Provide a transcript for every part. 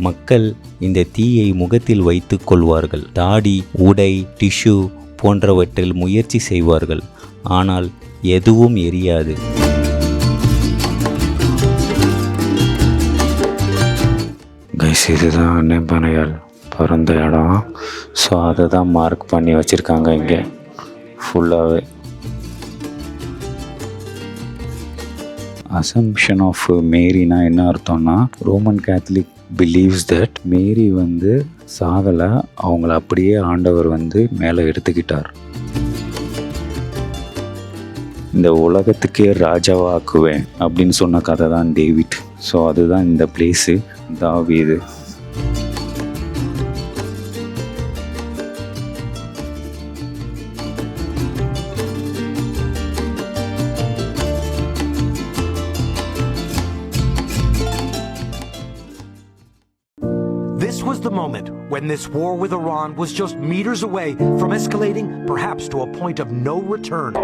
மக்கள் இந்த தீயை முகத்தில் வைத்து கொள்வார்கள். தாடி, உடை, டிஷ்யூ போன்றவற்றில் முயற்சி செய்வார்கள். ஆனால் எதுவும் எரியாது. இதுதான் அன்னைப்பனையால் பிறந்த இடம். ஸோ அதை தான் மார்க் பண்ணி வச்சுருக்காங்க இங்கே ஃபுல்லாகவே. அசம்ப்ஷன் ஆஃப் மேரினா என்ன அர்த்தம்னா, ரோமன் கேத்தலிக் பிலீவ்ஸ் தட் மேரி சாகலை, அவங்கள அப்படியே ஆண்டவர் மேலே எடுத்துக்கிட்டார். இந்த உலகத்துக்கே ராஜாவாக்குவேன் அப்படின்னு சொன்ன கதை தான் டேவிட். ஸோ அதுதான் இந்த பிளேஸு தாவீது. This was the moment when this war with Iran was just meters away from escalating, perhaps to a point of no return.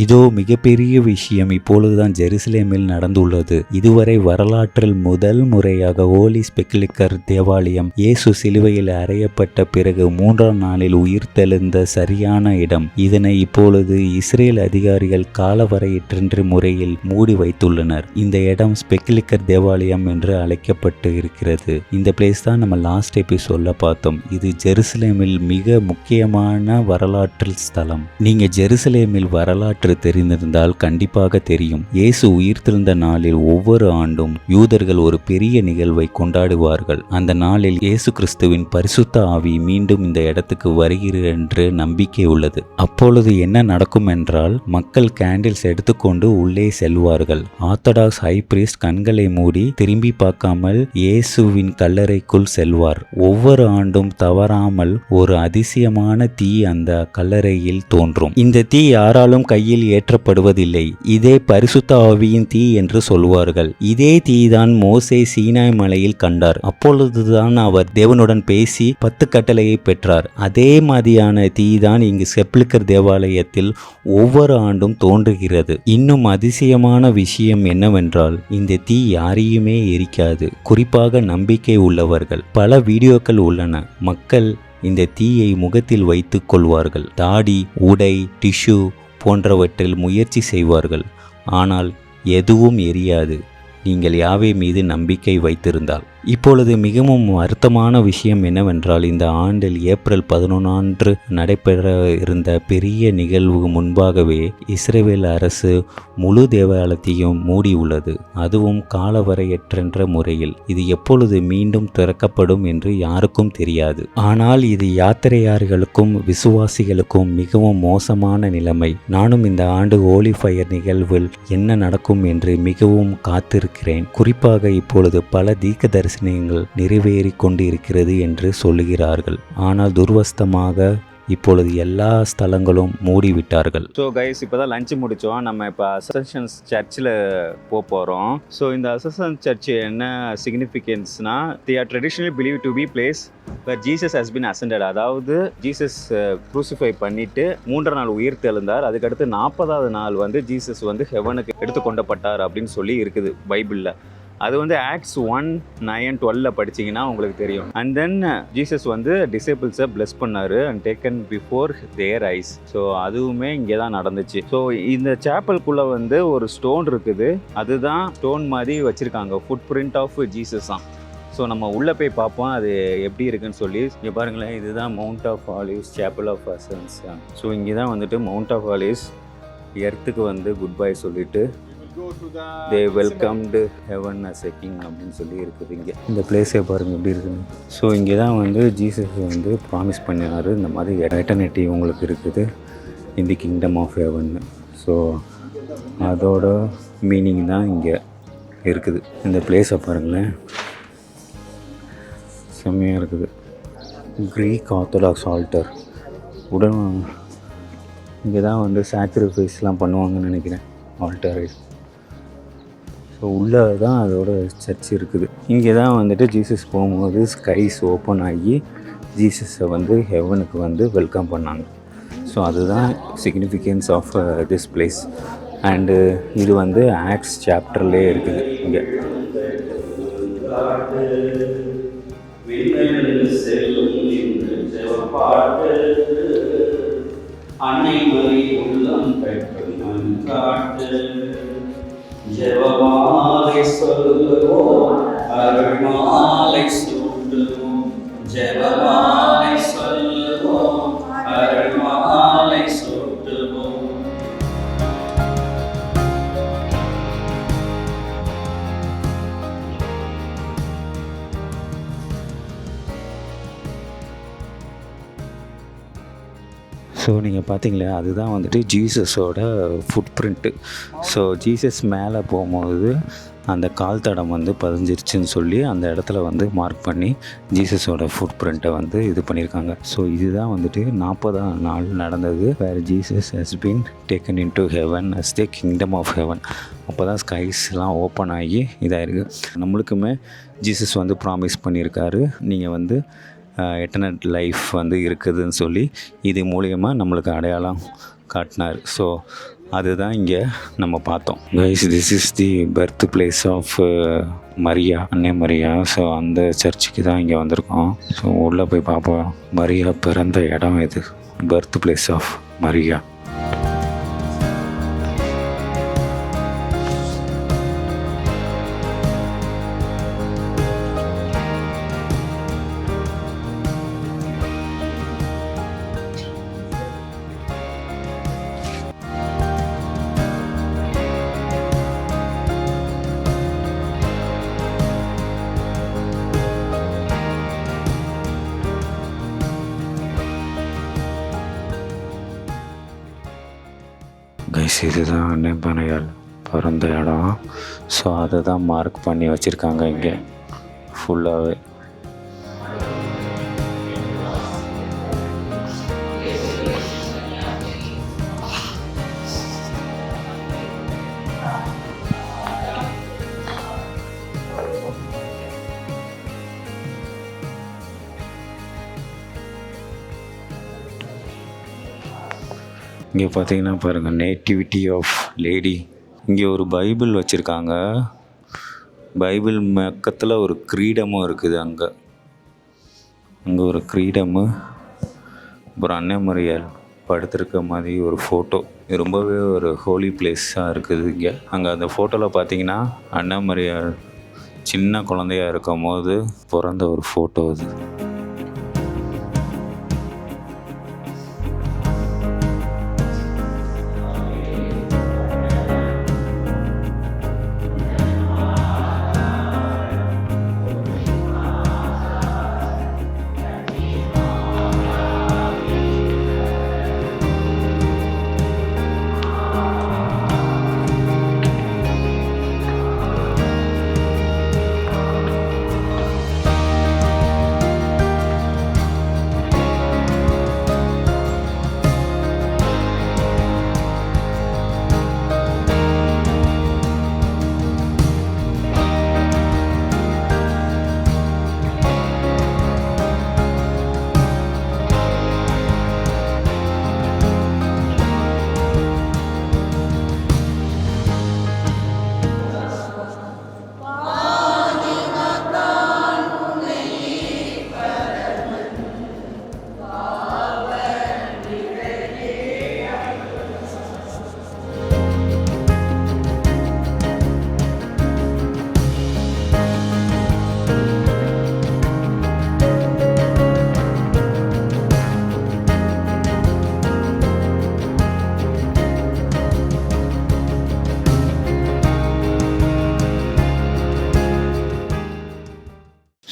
இதோ மிகப்பெரிய விஷயம் இப்பொழுதுதான் ஜெருசலேமில் நடந்துள்ளது. இதுவரை வரலாற்றில் முதல் முறையாக ஹோலி ஸ்பெக்கிலிக்கர் தேவாலயம் இயேசு சிலுவையில் அறையப்பட்ட பிறகு 3ஆம் நாளில் உயிர்த்தெழுந்த சரியான இடம். இதனை இப்பொழுது இஸ்ரேல் அதிகாரிகள் காலவரையற்ற முறையில் மூடி வைத்துள்ளனர். இந்த இடம் ஸ்பெக்கிலிக்கர் தேவாலயம் என்று அழைக்கப்பட்டு இருக்கிறது. இந்த பிளேஸ் தான் நம்ம லாஸ்ட் எபிசோட்ல பார்த்தோம். இது ஜெருசலேமில் மிக முக்கியமான வரலாற்று ஸ்தலம். நீங்க ஜெருசலேமில் வரலாற்று தெரிந்திருந்தால் கண்டிப்பாக தெரியும். இயேசு உயிர்த்தெழுந்த நாளில் ஒவ்வொரு ஆண்டும் யூதர்கள் ஒரு பெரிய நிகழ்வை கொண்டாடுவார்கள். அந்த நாளில் இயேசு கிறிஸ்துவின் பரிசுத்த ஆவி மீண்டும் இந்த இடத்துக்கு வருகிறது என்று நம்பிக்கை உள்ளது. அப்பொழுது என்ன நடக்கும் என்றால், மக்கள் கேண்டில்ஸ் எடுத்துக்கொண்டு உள்ளே செல்வார்கள். ஆர்த்தடாக்ஸ் ஹை பிரீஸ்ட் கண்களை மூடி திரும்பி பார்க்காமல் இயேசுவின் கல்லறைக்குள் செல்வார். ஒவ்வொரு ஆண்டும் தவறாமல் ஒரு அதிசயமான தீ அந்த கல்லறையில் தோன்றும். இந்த தீ யாராலும் கையில் ஏற்றப்படுவதில்லை. இதே பரிசுத்த ஆவியின் தீ என்று சொல்வார்கள். இதே தீதான் மோசே சீனாய் மலையில் கண்டார். அப்பொழுதுதான் அவர் தேவனுடன் பேசி 10 கட்டளையை பெற்றார். அதே மாதிரியான தீதான் இங்கு ஸ்பெக்கிலிக்கர் தேவாலயத்தில் ஒவ்வொரு ஆண்டும் தோன்றுகிறது. இன்னும் அதிசயமான விஷயம் என்னவென்றால், இந்த தீ யாரையுமே எரிக்காது. குறிப்பாக நம்பிக்கை உள்ளவர்கள். பல வீடியோக்கள் உள்ளன. மக்கள் இந்த தீயை முகத்தில் வைத்து கொள்வார்கள். தாடி, உடை, டிஷ்யூ போன்றவற்றில் முயற்சி செய்வார்கள். ஆனால் எதுவும் எரியாது, நீங்கள் யாவே மீது நம்பிக்கை வைத்திருந்தால். இப்பொழுது மிகவும் வருத்தமான விஷயம் என்னவென்றால், இந்த ஆண்டில் ஏப்ரல் 11 அன்று நடைபெற இருந்த பெரிய நிகழ்வு முன்பாகவே இஸ்ரேல் அரசு முழு தேவாலயத்தையும் மூடியுள்ளது. அதுவும் காலவரையற்ற முறையில். இது எப்பொழுது மீண்டும் திறக்கப்படும் என்று யாருக்கும் தெரியாது. ஆனால் இது யாத்திரையாளர்களுக்கும் விசுவாசிகளுக்கும் மிகவும் மோசமான நிலைமை. நானும் இந்த ஆண்டு ஹோலி ஃபயர் நிகழ்வில் என்ன நடக்கும் என்று மிகவும் காத்திருக்கிறேன். குறிப்பாக இப்பொழுது பல தீர்க்க தரிசனங்கள் நிறைவேறி கொண்டு இருக்கிறது என்று சொல்லுகிறார்கள். ஆனால் துர்வஸ்தமாக இப்பொழுது எல்லா ஸ்தலங்களும் மூடிவிட்டார்கள். ஸோ கைஸ், இப்போ தான் லஞ்சு முடித்தோம். நம்ம இப்போ அசன்ஷன்ஸ் சர்ச்சில் போகிறோம். ஸோ இந்த அசன்ஷன் சர்ச் என்ன சிக்னிஃபிகன்ஸ்னா, they are traditionally believed to be place where Jesus has been ascended. அதாவது ஜீசஸ் க்ரூசிஃபை பண்ணிட்டு 3ஆம் நாள் உயிர் தெழுந்தார். அதுக்கடுத்து 40ஆவது நாள் ஜீசஸ் ஹெவனுக்கு எடுத்து கொண்டப்பட்டார் அப்படின்னு சொல்லி இருக்குது பைபிளில். அது ஆக்ட்ஸ் 1:9-12 படிச்சிங்கன்னா உங்களுக்கு தெரியும். அண்ட் தென் ஜீசஸ் டிசைபிள்ஸை பிளஸ் பண்ணார் and taken before there ice. So அதுவுமே இங்கே தான் நடந்துச்சு. ஸோ இந்த சேப்பலுக்குள்ளே ஒரு ஸ்டோன் இருக்குது. அதுதான் ஸ்டோன் மாதிரி வச்சுருக்காங்க, ஃபுட் பிரிண்ட் ஆஃப் ஜீசஸ் தான். ஸோ நம்ம உள்ளே போய் பார்ப்போம் அது எப்படி இருக்குன்னு சொல்லி. இங்கே பாருங்களேன், இதுதான் Mount of Olives chapel of Ascension. So இங்கே தான் மவுண்ட் ஆஃப் ஆலிவ்ஸ் எர்த்துக்கு குட் பை சொல்லிட்டு they welcomed heaven as a king அப்படின்னு சொல்லி இருக்குது. இங்கே இந்த பிளேஸே பாருங்கள் எப்படி இருக்குன்னு. ஸோ இங்கே தான் ஜீசஸ் ப்ராமிஸ் பண்ணினார், இந்த மாதிரி எட்டர்னிட்டி உங்களுக்கு இருக்குது இந்த கிங்டம் ஆஃப் ஹெவன்னு. ஸோ அதோட மீனிங் தான் இங்கே இருக்குது. இந்த பிளேஸை பாருங்களேன், செம்மையாக இருக்குது. க்ரீக் ஆர்த்தடாக்ஸ் ஆல்டர் உடன் இங்கே தான் சாக்ரிஃபைஸ்லாம் பண்ணுவாங்கன்னு நினைக்கிறேன், ஆல்டர். ஸோ உள்ளே தான் அதோட சர்ச் இருக்குது. இங்கே தான் ஜீசஸ் போகும்போது ஸ்கைஸ் ஓப்பன் ஆகி ஜீசஸை வந்து ஹெவனுக்கு வந்து வெல்கம் பண்ணாங்க. ஸோ அதுதான் significance of this place. And இது வந்து ஆக்ட்ஸ் சாப்டர்லேயே இருக்குது இங்கே. அன்னை மரி உள்ளம் பெற்றும் காட்டு ஜெபமாலை சொல்லுவோம், அருள்மாலை சூட்டுவோம். ஜெபமாலை சொல்லுவோம், அருள்மாலை சூட்டுவோம். ஸோ நீங்கள் பார்த்தீங்களா, அதுதான் வந்துட்டு ஜீசஸோட ஃபுட் பிரிண்ட்டு. ஸோ ஜீசஸ் மேலே போகும்போது அந்த கால் தடம் வந்து பதிஞ்சிருச்சுன்னு சொல்லி அந்த இடத்துல வந்து மார்க் பண்ணி ஜீசஸோட ஃபுட் பிரிண்ட்டை வந்து இது பண்ணியிருக்காங்க. ஸோ இதுதான் வந்துட்டு 40ஆம் நாள் நடந்தது, வேறு Jesus has been taken into heaven as the kingdom of heaven. அப்போ தான் ஸ்கைஸ்லாம் ஓப்பன் ஆகி இதாகிருக்கு. நம்மளுக்குமே ஜீசஸ் வந்து ப்ராமிஸ் பண்ணியிருக்காரு, நீங்கள் வந்து எட்டர்னல் லைஃப் வந்து இருக்குதுன்னு சொல்லி இது மூலியமாக நம்மளுக்கு அடையாளம் காட்டினார். ஸோ அதுதான் இங்கே நம்ம பார்த்தோம். Guys, this is the birth place of Maria, அன்னை மரியா. ஸோ அந்த சர்ச்சுக்கு தான் இங்கே வந்திருக்கோம். ஸோ உள்ளே போய் பார்ப்போம். மரியா பிறந்த இடம் இது, birth place of Maria. Guys, இதுதான் அன்னை மரியாள் பிறந்த இடம். ஸோ அதை தான் மார்க் பண்ணி வச்சுருக்காங்க இங்கே ஃபுல்லாகவே. இங்கே பார்த்தீங்கன்னா பாருங்கள், நேட்டிவிட்டி ஆஃப் லேடி. இங்கே ஒரு பைபிள் வச்சுருக்காங்க. பைபிள் பக்கத்தில் ஒரு கிரீடமும் இருக்குது. அங்கே ஒரு கிரீடமு, அப்புறம் அன்னை மரியாள் படுத்திருக்க மாதிரி ஒரு ஃபோட்டோ. இது ரொம்பவே ஒரு ஹோலி பிளேஸாக இருக்குது இங்கே. அங்கே அந்த ஃபோட்டோவில் பார்த்தீங்கன்னா அன்னை மரியாள் சின்ன குழந்தையாக இருக்கும் போது பிறந்த ஒரு ஃபோட்டோ அது.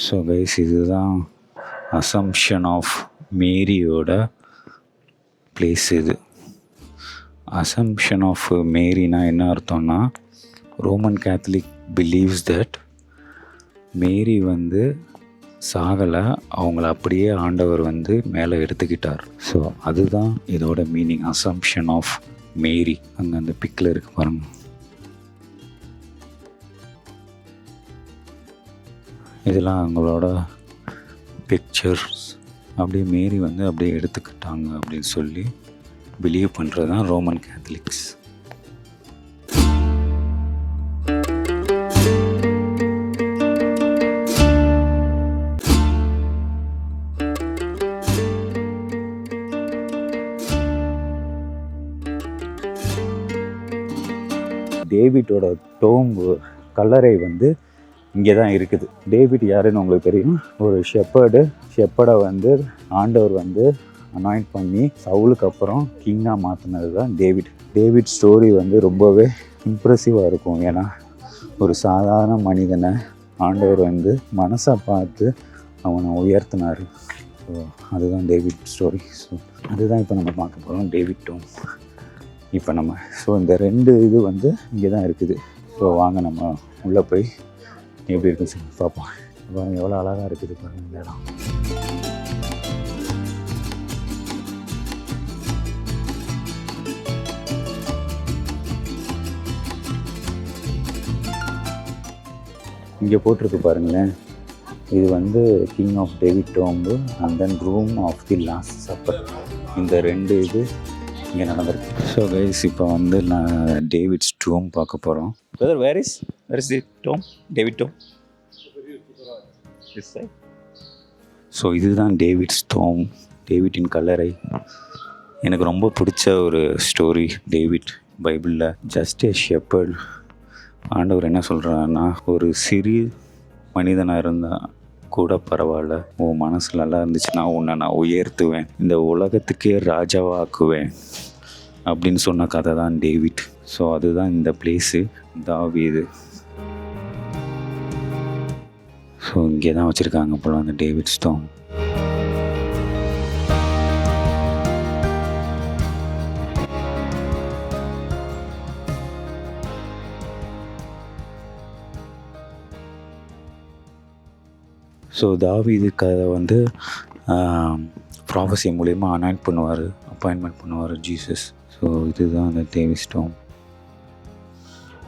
ஸோ கைஸ், இதுதான் அசம்ப்ஷன் ஆஃப் மேரியோட பிளேஸ் இது. அசம்ப்ஷன் ஆஃப் மேரினா என்ன அர்த்தம்னா, ரோமன் கேத்தலிக் பிலீவ்ஸ் தட் மேரி வந்து சாகலை, அவங்கள அப்படியே ஆண்டவர் வந்து மேலே எடுத்துக்கிட்டார். ஸோ அதுதான் இதோட மீனிங், அசம்ப்ஷன் ஆஃப் மேரி. அங்கே அந்த பிக்கில் இருக்கு பாருங்க. இதெல்லாம் அவங்களோட பிக்சர்ஸ். அப்படியே மேரி வந்து அப்படியே எடுத்துக்கிட்டாங்க அப்படின்னு சொல்லி பிலீவ் பண்ணுறது தான் ரோமன் கேத்தலிக்ஸ். டேவிட்டோட டோம்பு கல்லறை வந்து இங்கே தான் இருக்குது. டேவிட் யாருன்னு உங்களுக்கு தெரியும், ஒரு ஷெப்பர்டை வந்து ஆண்டவர் வந்து அனாயிண்ட் பண்ணி சவுலுக்கு அப்புறம் கிங்காக மாற்றினது தான் டேவிட் ஸ்டோரி வந்து ரொம்பவே இம்ப்ரெசிவாக இருக்கும். ஏன்னா ஒரு சாதாரண மனிதனை ஆண்டவர் வந்து மனசை பார்த்து அவனை உயர்த்தினார். ஸோ அதுதான் டேவிட் ஸ்டோரி. ஸோ அதுதான் இப்போ நம்ம பார்க்க போகிறோம், டேவிட் டோம். இப்போ நம்ம இந்த 2 இது வந்து இங்கே தான் இருக்குது. ஸோ வாங்க நம்ம உள்ளே போய் எப்படி இருக்குன்னு சொல்லி பார்ப்போம். பாருங்கள் எவ்வளோ அழகாக இருக்குது பாருங்கள் இந்த இடம். இங்கே போட்டிருக்கு பாருங்களேன், இது வந்து king of David tomb and then room of the Last Supper. இந்த 2 இது இங்கே நடந்திருக்கு. ஸோ கைஸ் இப்போ வந்து நான் டேவிட்ஸ் டோம் பார்க்க போகிறோம். Brother, where is the tomb? David tomb? This side. So இதுதான் டேவிட்ஸ் டோம், டேவிட்டின் கல்லறை. எனக்கு ரொம்ப பிடிச்ச ஒரு ஸ்டோரி டேவிட். பைபிளில் ஜஸ்ட் ஏ ஷெப்பர்ட், ஆண்டவர் என்ன சொல்கிறாருன்னா, ஒரு சிறிய மனிதனாக இருந்தால் கூட பரவாயில்ல, உன் மனசு நல்லா இருந்துச்சுன்னா உன்னை நான் உயர்த்துவேன், இந்த உலகத்துக்கே ராஜாவாக்குவேன் அப்படின்னு சொன்ன கதை தான் டேவிட். ஸோ அதுதான் இந்த பிளேஸு தாவீது. ஸோ இங்கே தான் வச்சுருக்காங்க போல அந்த டேவிட் ஸ்டோன். ஸோ தாவீது கதை வந்து ப்ராஃபஸி மூலயமா அப்பாயின்மெண்ட் பண்ணுவார் ஜீசஸ். ஸோ இதுதான் அந்த டேவிட் ஸ்டோன்.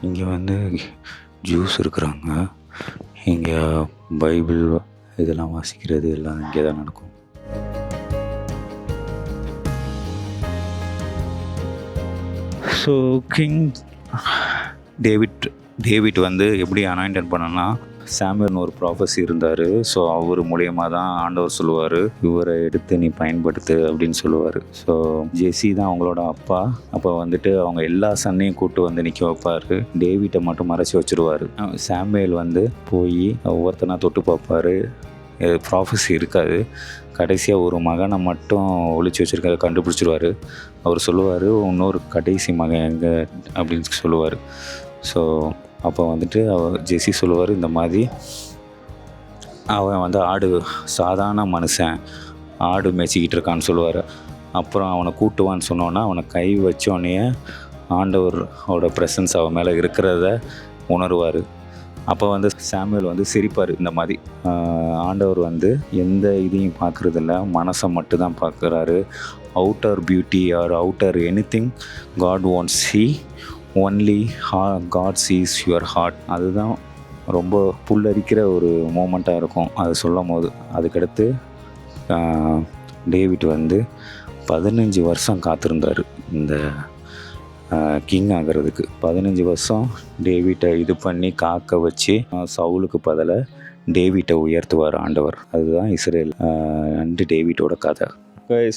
இங்கே வந்து ஜூஸ் இருக்கிறாங்க, இங்கே பைபிள் இதெல்லாம் வாசிக்கிறது எல்லாம் இங்கே தான் நடக்கும். ஸோ கிங் டேவிட் வந்து எப்படி அனாயின்ட் பண்ணனா, சாமுவேல்னு ஒரு ப்ராஃபஸி இருந்தார். ஸோ அவர் மூலயமா தான் ஆண்டவர் சொல்லுவார், இவரை எடுத்து நீ பயன்படுத்து அப்படின்னு சொல்லுவார். ஸோ ஜெஸி தான் அவங்களோட அப்பா. அப்போ வந்துட்டு அவங்க எல்லா சன்னையும் கூப்பிட்டு வந்து நிற்க வைப்பார், டேவிட்டை மட்டும் மறைச்சி வச்சுருவார். சாமுவேல் வந்து போய் ஒவ்வொருத்தனா தொட்டு பார்ப்பார், ப்ராஃபஸி இருக்காது. கடைசியாக ஒரு மகனை மட்டும் ஒழிச்சு வச்சுருக்க கண்டுபிடிச்சிருவார். அவர் சொல்லுவார், இன்னொரு கடைசி மகன் எங்கே அப்படின்னு சொல்லுவார். ஸோ அப்போ வந்துட்டு ஜெஸி சொல்லுவார், இந்த மாதிரி அவன் வந்து சாதாரண மனுஷன், ஆடு மேய்ச்சிக்கிட்டு இருக்கான்னு சொல்லுவார். அப்புறம் அவனை கூட்டுவான்னு சொன்னோன்னா அவனை கை வச்சோடனே ஆண்டவரோட ப்ரெசன்ஸ் அவன் மேலே இருக்கிறத உணர்வார். அப்போ வந்து சாமுவேல் வந்து சிரிப்பார், இந்த மாதிரி ஆண்டவர் வந்து எந்த இதையும் பார்க்குறதில்ல, மனசை மட்டும்தான் பார்க்குறாரு. Outer beauty or outer anything God won't see, only God sees your heart. அதுதான் ரொம்ப புல்லரிக்கிற ஒரு மூமெண்ட்டாக இருக்கும் அது சொல்லும் போது. அதுக்கடுத்து டேவிட் வந்து 15 வருஷம் காத்திருந்தார் இந்த கிங் ஆகிறதுக்கு. 15 வருஷம் டேவிட்டை இது பண்ணி காக்க வச்சு சவுலுக்கு பதிலாக டேவிட்டை உயர்த்துவார் ஆண்டவர். அதுதான் இஸ்ரேல் அண்டு டேவிட்டோட கதை.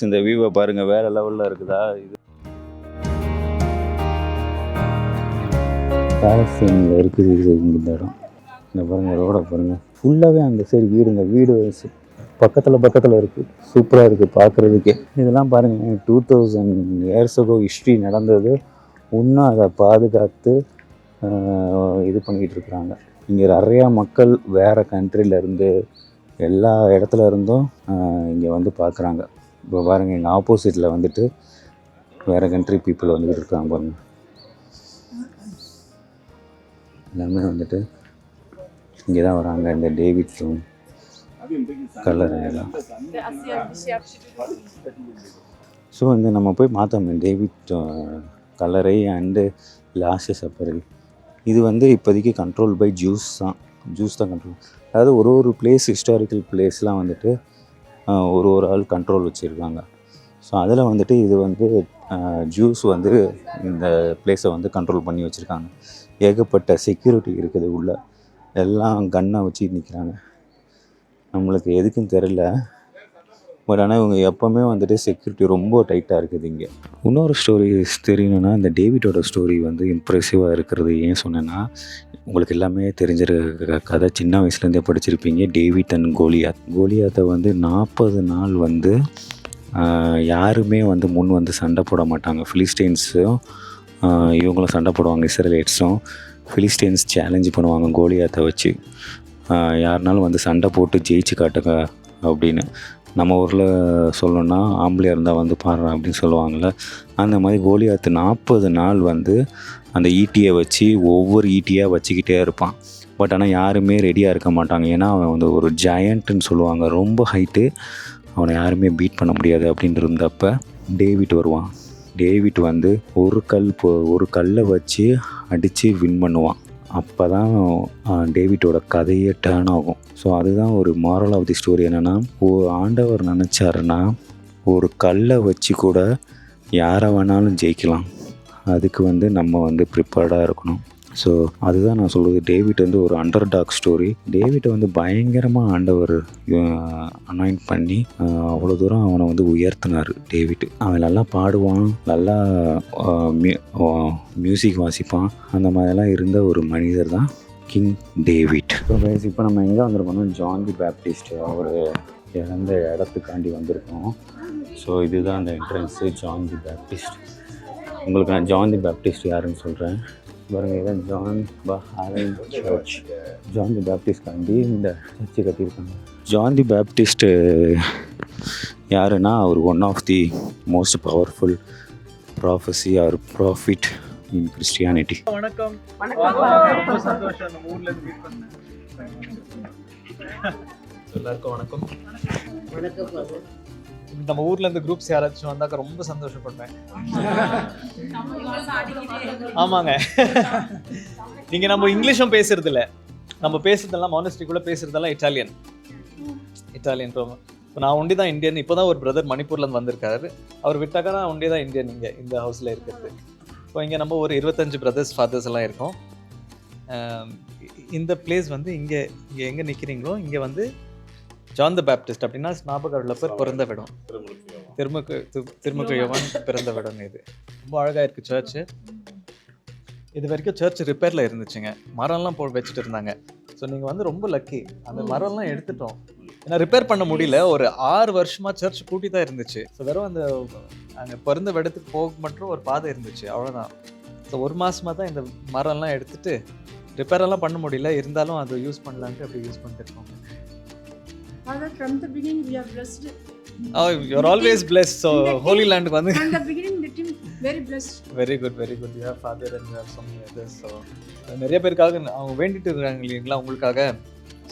இந்த வியூவை பாருங்கள், வேறு லெவலில் இருக்குதா? இது பாலஸ்தீனில் இருக்குது இந்த இடம். இந்த பாருங்கள், ரோடை பாருங்கள், ஃபுல்லாகவே அந்த சைடு வீடு பக்கத்தில் இருக்குது. சூப்பராக இருக்குது பார்க்குறதுக்கே. இதெல்லாம் பாருங்கள், 2000 years ago ஹிஸ்ட்ரி நடந்தது. இன்னும் அதை பாதுகாத்து இது பண்ணிக்கிட்டு இருக்கிறாங்க. இங்கே நிறையா மக்கள் வேறு கண்ட்ரிலேருந்து எல்லா இடத்துல இருந்தும் இங்கே வந்து பார்க்குறாங்க. இப்போ பாருங்கள், எங்கள் ஆப்போசிட்டில் வந்துட்டு வேறு கண்ட்ரி பீப்புள் வந்துக்கிட்டு இருக்காங்க பாருங்கள். எல்லாமே வந்துட்டு இங்கே தான் வராங்க, இந்த டேவிட் டோம் கல்லறை எல்லாம். ஸோ இந்த நம்ம போய் பார்த்தோம் டேவிட் கல்லறை அண்டு லாஸ்ட் சப்பர். இது வந்து இப்போதைக்கு கண்ட்ரோல் பை ஜூஸ் தான் கண்ட்ரோல். அதாவது ஒரு பிளேஸ், ஹிஸ்டாரிக்கல் பிளேஸ்லாம் வந்துட்டு ஒரு ஆள் கண்ட்ரோல் வச்சுருக்காங்க. ஸோ அதில் வந்துட்டு இது வந்து ஜூஸ் வந்து இந்த பிளேஸை வந்து கண்ட்ரோல் பண்ணி வச்சுருக்காங்க. ஏகப்பட்ட செக்யூரிட்டி இருக்குது உள்ளே, எல்லாம் கன்னை வச்சு நிற்கிறாங்க. நம்மளுக்கு எதுக்குன்னு தெரில, பட் ஆனால் இவங்க எப்போவுமே வந்துட்டு செக்யூரிட்டி ரொம்ப டைட்டாக இருக்குது இங்கே. இன்னொரு ஸ்டோரி தெரியணுன்னா, இந்த டேவிட்டோட ஸ்டோரி வந்து இம்ப்ரெசிவாக இருக்கிறது ஏன் சொன்னேன்னா, உங்களுக்கு எல்லாமே தெரிஞ்சிருக்க கதை, சின்ன வயசுலேருந்தே படிச்சிருப்பீங்க. டேவிட் அண்ட் கோலியாத்தை வந்து 40 நாள் வந்து யாருமே வந்து முன் வந்து சண்டை போட மாட்டாங்க. ஃபிலிஸ்டீன்ஸும் இவங்களும் சண்டை போடுவாங்க, இஸ்ரேலைட்ஸும். ஃபிலிஸ்டீன்ஸ் சேலஞ்சு பண்ணுவாங்க கோலியாத்தை வச்சு, யாருனாலும் வந்து சண்டை போட்டு ஜெயிச்சு காட்டுங்க அப்படின்னு. நம்ம ஊரில் சொல்லணுன்னா ஆம்பளையாக இருந்தால் வந்து பாடுறா அப்படின்னு சொல்லுவாங்கள்ல, அந்த மாதிரி கோலியாத்து 40 நாள் வந்து அந்த ஈட்டியை வச்சு ஒவ்வொரு ஈட்டியாக வச்சுக்கிட்டே இருப்பான். பட் ஆனால் யாருமே ரெடியாக இருக்க மாட்டாங்க. ஏன்னா அவன் வந்து ஒரு ஜெயண்ட்டுன்னு சொல்லுவாங்க, ரொம்ப ஹைட்டு, அவனை யாருமே பீட் பண்ண முடியாது அப்படின்னு இருந்தப்போ டேவிட் வருவான். டேவிட் வந்து ஒரு கல்லை வச்சு அடித்து வின் பண்ணுவான். அப்போ தான் டேவிட்டோட கதையே டேர்ன் ஆகும். ஸோ அதுதான் ஒரு மாரல் ஆஃப் தி ஸ்டோரி. என்னென்னா, ஆண்டவர் நினச்சாருன்னா ஒரு கல்லை வச்சு கூட யாரை வேணாலும் ஜெயிக்கலாம். அதுக்கு வந்து நம்ம வந்து ப்ரிப்பேர்டாக இருக்கணும். ஸோ அதுதான் நான் சொல்கிறது. டேவிட் வந்து ஒரு அண்டர் டாக் ஸ்டோரி. டேவிட்டை வந்து பயங்கரமாக ஆண்டவர் அனாயின்ட் பண்ணி அவ்வளோ தூரம் அவனை வந்து உயர்த்தினார். டேவிட் அவன் நல்லா பாடுவான், நல்லா மியூசிக் வாசிப்பான். அந்த மாதிரிலாம் இருந்த ஒரு மனிதர் தான் கிங் டேவிட். ஸோ கைஸ், இப்போ நம்ம எங்கே வந்திருக்கோம்னா, ஜான் தி பேப்டிஸ்ட் அவர் இறந்த இடத்துக்காண்டி வந்திருக்கோம். ஸோ இதுதான் அந்த என்ட்ரன்ஸு, ஜான் தி பேப்டிஸ்ட். உங்களுக்கு நான் ஜான் தி பேப்டிஸ்ட் யாருன்னு சொல்கிறேன் பாருங்க. இதான் ஜான் தி பேப்டிஸ்ட்காண்டி இந்த சர்ச்சு கட்டியிருக்காங்க. ஜான் தி பேப்டிஸ்ட் யாருன்னா, அவர் one of the most powerful prophecy or prophet in Christianity. வணக்கம். ரொம்ப சந்தோஷம் நம்ம ஊர்ல இருந்து மீட் பண்ணேன். எல்லாருக்கும் வணக்கம். நம்ம ஊர்ல இருந்து குரூப்ஸ் யாராச்சும் வந்தாக்க ரொம்ப சந்தோஷப்படுவேன். ஆமாங்க, நீங்க நம்ம இங்கிலீஷும் பேசுறது இல்லை, நம்ம பேசுறதெல்லாம் மானஸ்ட்ரிக்குள்ள பேசுறதெல்லாம் இட்டாலியன். இப்போ நான் ஒண்டி தான் இந்தியன். இப்போதான் ஒரு பிரதர் மணிப்பூர்ல இருந்து வந்திருக்காரு. அவர் விட்டாக்கா நான் ஒண்டி தான் இந்தியன் இங்கே இந்த ஹவுஸ்ல இருக்கிறது. இப்போ இங்கே நம்ம ஒரு 25 பிரதர்ஸ் ஃபாதர்ஸ் எல்லாம் இருக்கோம். இந்த பிளேஸ் வந்து இங்கே எங்கே நிற்கிறீங்களோ இங்கே வந்து ஜான் தி பேப்டிஸ்ட் அப்படின்னா ஸ்நாபகவல்லப்பர் பிறந்த இடம், திருமுக யோவான் பிறந்த இடம். இது ரொம்ப அழகாக இருக்குது சர்ச்சு. இது வரைக்கும் சர்ச் ரிப்பேரில் இருந்துச்சுங்க, மரம்லாம் வச்சுட்டு இருந்தாங்க. ஸோ நீங்கள் வந்து ரொம்ப லக்கி, அந்த மரம்லாம் எடுத்துட்டோம். ஏன்னா ரிப்பேர் பண்ண முடியல. ஒரு 6 வருஷமாக சர்ச் பூட்டி தான் இருந்துச்சு. ஸோ வெறும் அந்த அங்கே பிறந்த இடத்துக்கு போக மட்டும் ஒரு பாதை இருந்துச்சு, அவ்வளோதான். ஸோ 1 மாதமாக தான் இந்த மரம்லாம் எடுத்துட்டு ரிப்பேரெல்லாம் பண்ண முடியல, இருந்தாலும் அதை யூஸ் பண்ணலான்ட்டு அப்படி யூஸ் பண்ணிட்டு இருக்கோம். Father, from the beginning we are blessed. Oh, you're always blessed. So Holy Land ku vandu From the beginning the team very blessed. Very good. You have father and you have so many others. So நிறைய பேருக்காக அவங்க வேண்டிட்டு இருக்காங்க இல்லைங்களா உங்களுக்காக.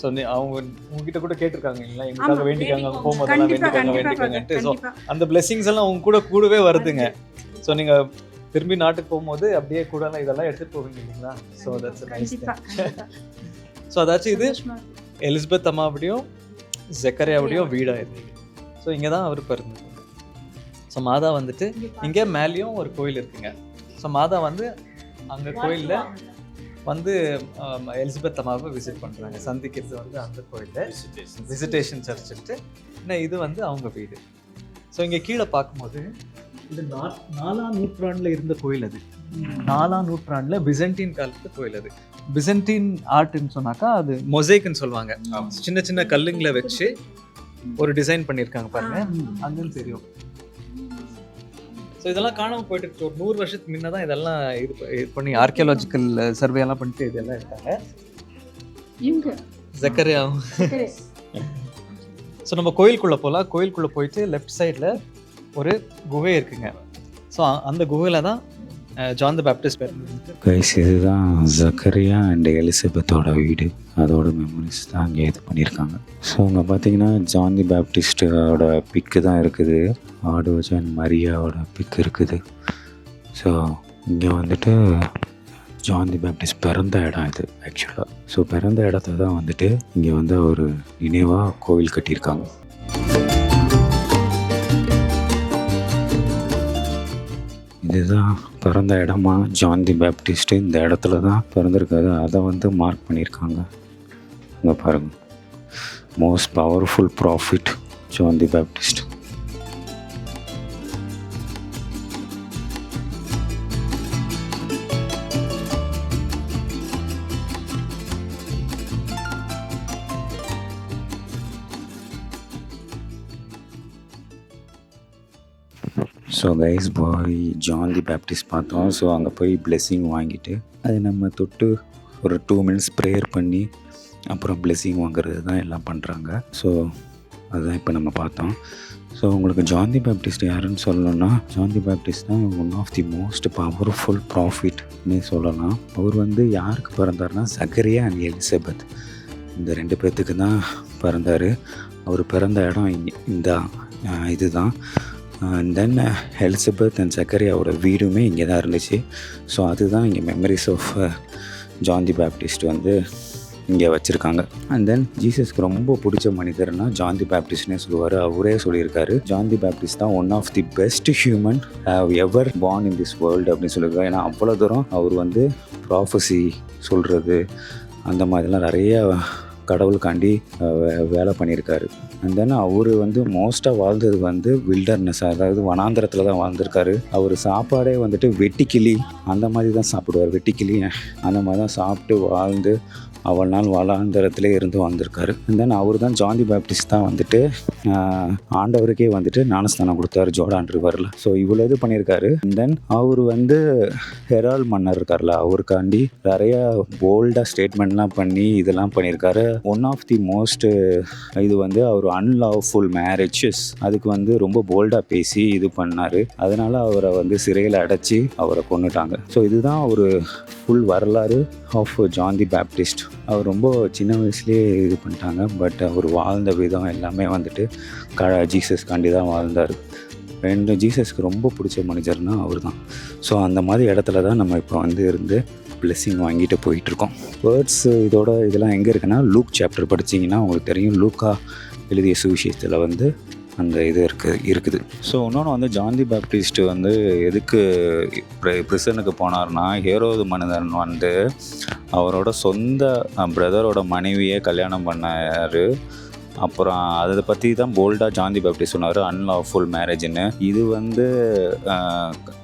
So அவங்க உங்ககிட்ட கூட கேட்டிருக்காங்க இல்லைங்களா, எங்களுக்காக வேண்டிக்காங்க, அவங்க போகும்போதெல்லாம் வேண்டிக்காங்கன்ட்டு. ஸோ அந்த பிளெஸிங்ஸ் எல்லாம் அவங்க கூடவே வருதுங்க. ஸோ நீங்கள் திரும்பி நாட்டுக்கு போகும்போது அப்படியே கூட இதெல்லாம் எடுத்துகிட்டு போவீங்க இல்லைங்களா. So that's nice thing. So அதாச்சும் இது எலிசபெத் அம்மாவுடையும் ஜெக்கரியாவுடையும் வீடாக இருக்குது. ஸோ இங்கே தான் அவர் பிறந்தது. ஸோ மாதா வந்துட்டு இங்கே மேலேயும் ஒரு கோயில் இருக்குங்க. ஸோ மாதா வந்து அங்கே கோயிலில் வந்து எலிசபெத் அம்மாவை விசிட் பண்ணுறாங்க, சந்திக்கிறது வந்து அந்த கோயிலில் விசிட்டேஷன் சர்ச்சுட்டு. இன்னும் இது வந்து அவங்க வீடு. ஸோ இங்கே கீழே பார்க்கும்போது இது 4ஆம் நூற்றாண்டில் இருந்த கோயில். அது 4ஆம் நூற்றாண்டில் பிசன்டீன் காலத்து கோயில். அது பிசன்டீன் ஆர்ட்னு சொன்னாக்கா அது மொசைக்குன்னு சொல்லுவாங்க. சின்ன சின்ன கல்லுங்களை வச்சு ஒரு டிசைன் பண்ணியிருக்காங்க பாருங்க, அங்கன்னு தெரியும். ஸோ இதெல்லாம் காணாமல் போயிட்டு ஒரு 100 வருஷத்துக்கு முன்ன தான் இதெல்லாம் இது பண்ணி ஆர்கியாலஜிக்கல் சர்வே எல்லாம் பண்ணிட்டு இதெல்லாம் இருக்காங்க. ஜக்கரியா. ஸோ நம்ம கோயிலுக்குள்ளே போகலாம். கோயிலுக்குள்ளே போயிட்டு லெஃப்ட் சைடில் ஒரு குகை இருக்குங்க. ஸோ அந்த குகையில் தான் ஜான் தி பேப்டிஸ்ட் பேர். கைஸ், இதுதான் ஜக்கரியா அண்ட் எலிசபெத்தோட வீடு. அதோட மெமரிஸ் தான் அங்கே இது பண்ணியிருக்காங்க. ஸோ அங்கே பார்த்தீங்கன்னா ஜான் தி பேப்டிஸ்டோட பிக்கு தான் இருக்குது, ஆடோஜ் அண்ட் மரியாவோட பிக் இருக்குது. ஸோ இங்கே வந்துட்டு ஜான் தி பேப்டிஸ்ட் பிறந்த இடம் இது ஆக்சுவலாக. ஸோ பிறந்த இடத்த தான் வந்துட்டு இங்கே வந்து ஒரு நினைவாக கோவில் கட்டியிருக்காங்க. இதுதான் பிறந்த இடமா ஜான் தி பேப்டிஸ்ட். இந்த இடத்துல தான் பிறந்திருக்காரு. அதை வந்து மார்க் பண்ணியிருக்காங்க. இங்கே பாருங்கள், most powerful profit John the Baptist. So guys போய் ஜான் தி பேப்டிஸ்ட் பார்த்தோம். ஸோ அங்கே போய் பிளெஸ்ஸிங் வாங்கிட்டு அது நம்ம தொட்டு ஒரு 2 மினிட்ஸ் ப்ரேயர் பண்ணி அப்புறம் பிளெஸ்ஸிங் வாங்குறது தான் எல்லாம் பண்ணுறாங்க. ஸோ அதுதான் இப்போ நம்ம பார்த்தோம். ஸோ உங்களுக்கு ஜான் தி பேப்டிஸ்ட் யாருன்னு சொல்லணும்னா, ஜான் தி பேப்டிஸ்ட் தான் one of the most powerful ப்ராஃபிட்னே சொல்லலாம். அவர் வந்து யாருக்கு பிறந்தார்னா சக்கரியா அண்ட் எலிசபெத், இந்த 2 பேர்த்துக்கு தான் பிறந்தார். அவர் பிறந்த இடம் இந்த இதுதான். தென் எலிசபெத் அண்ட் சக்கரியாவோட வீடுமே இங்கே தான் இருந்துச்சு. ஸோ அதுதான் இங்கே memories of John the Baptist வந்து இங்கே வச்சுருக்காங்க. அண்ட் தென் ஜீசஸ்க்கு ரொம்ப பிடிச்ச மனிதர்னா ஜான் தி பேப்டிஸ்ட்னே சொல்லுவார். அவரே சொல்லியிருக்காரு, ஜான் தி பேப்டிஸ்ட் தான் one of the best human have ever born in this world அப்படின்னு சொல்லியிருக்காரு. ஏன்னா அவ்வளோ தூரம் அவர் வந்து ப்ராஃபஸி சொல்கிறது அந்த மாதிரிலாம் நிறைய கடவுளுக்காண்டி வேலை பண்ணியிருக்காரு. அண்ட் தென் அவர் வந்து மோஸ்ட்டாக வாழ்ந்தது வந்து வில்டர்னஸ், அதாவது வனாந்திரத்தில் தான் வாழ்ந்திருக்காரு. அவர் சாப்பாடே வந்துட்டு வெட்டிக்கிளி அந்த மாதிரி தான் சாப்பிடுவார். வெட்டிக்கிளி அந்த மாதிரி தான் சாப்பிட்டு வாழ்ந்து அவ்வளோ நாள் வனாந்திரத்திலே இருந்து வந்திருக்காரு. அண்ட் தென் அவர் தான் ஜான் தி பேப்டிஸ்ட் தான் வந்துட்டு ஆண்டவருக்கே வந்துட்டு ஞானஸ்தானம் கொடுத்தாரு ஜோர்டான் ரிவரில். ஸோ இவ்வளோ இது பண்ணியிருக்காரு. அண்ட் தென் அவர் வந்து ஹெரால் மன்னர் இருக்கார்ல, அவருக்காண்டி நிறைய போல்டாக ஸ்டேட்மெண்ட்லாம் பண்ணி இதெல்லாம் பண்ணியிருக்காரு. ஒன் ஆஃப் தி மோஸ்ட் இது வந்து அவர் அன்லவ்ஃபுல் மேரேஜஸ் அதுக்கு வந்து ரொம்ப போல்டாக பேசி இது பண்ணார். அதனால் அவரை வந்து சிறையில் அடைச்சி அவரை கொன்னுட்டாங்க. ஸோ இதுதான் ஒரு ஃபுல் வரலாறு ஆஃப் ஜான் தி பேப்டிஸ்ட். அவர் ரொம்ப சின்ன வயசுலேயே இது பண்ணிட்டாங்க. பட் அவர் வாழ்ந்த விதம் எல்லாமே வந்துட்டு ஜீசஸ்காண்டி தான் வாழ்ந்தார். ஜீசஸ்க்கு ரொம்ப பிடிச்ச மனிதர்னா அவர் தான். ஸோ அந்த மாதிரி இடத்துல தான் நம்ம இப்போ வந்து இருந்து பிளெஸ்ஸிங் வாங்கிட்டு போயிட்டுருக்கோம். வேர்ட்ஸ் இதெல்லாம் எங்கே இருக்குன்னா, லூக் சாப்டர் படிச்சிங்கன்னா உங்களுக்கு தெரியும். லூக்கா எழுதிய சுவிசேஷத்தில் வந்து அந்த இது இருக்குது. ஸோ இன்னொன்று வந்து ஜான் தி பேப்டிஸ்ட் வந்து எதுக்கு பிரிசனுக்கு போனார்னா, ஹேரோது மனிதன் வந்து அவரோட சொந்த பிரதரோட மனைவியை கல்யாணம் பண்ணார். அப்புறம் அதை பற்றி தான் போல்டாக ஜான் தி பேப்டிஸ்ட் சொன்னார், அன்லாஃபுல் மேரேஜ்னு. இது வந்து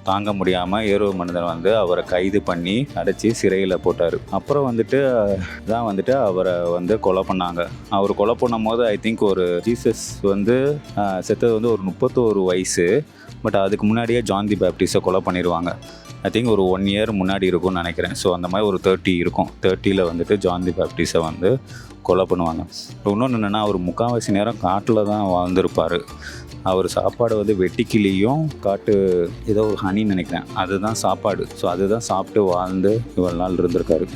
தாங்க முடியாமல் ஏரோ மனிதன் வந்து அவரை கைது பண்ணி அடைச்சி சிறையில் போட்டார். அப்புறம் வந்துட்டு தான் வந்துட்டு அவரை வந்து கொலை பண்ணாங்க. அவர் கொலை பண்ணும் போது ஐ திங்க் ஒரு ஜீசஸ் வந்து செத்தது வந்து ஒரு 31 வயசு. பட் அதுக்கு முன்னாடியே ஜான் தி பேப்டிஸ்ட்டை கொலை பண்ணிடுவாங்க. ஐ திங்க் ஒரு 1 இயர் முன்னாடி இருக்கும்னு நினைக்கிறேன். ஸோ அந்த மாதிரி ஒரு 30 இருக்கும். 30ல் வந்துட்டு ஜான் தி பேப்டிஸ்ட்டை வந்து கொலை பண்ணுவாங்க. இன்னொன்று என்னென்னா, அவர் முக்கால்வாசி நேரம் காட்டில் தான் வாழ்ந்திருப்பார். அவர் சாப்பாடு வந்து வெட்டிக்கிளியும் காட்டு ஏதோ ஒரு ஹனின்னு நினைக்கிறேன், அதுதான் சாப்பாடு. ஸோ அதுதான் சாப்பிட்டு வாழ்ந்து இவ்வளோ நாள் இருந்திருக்காரு.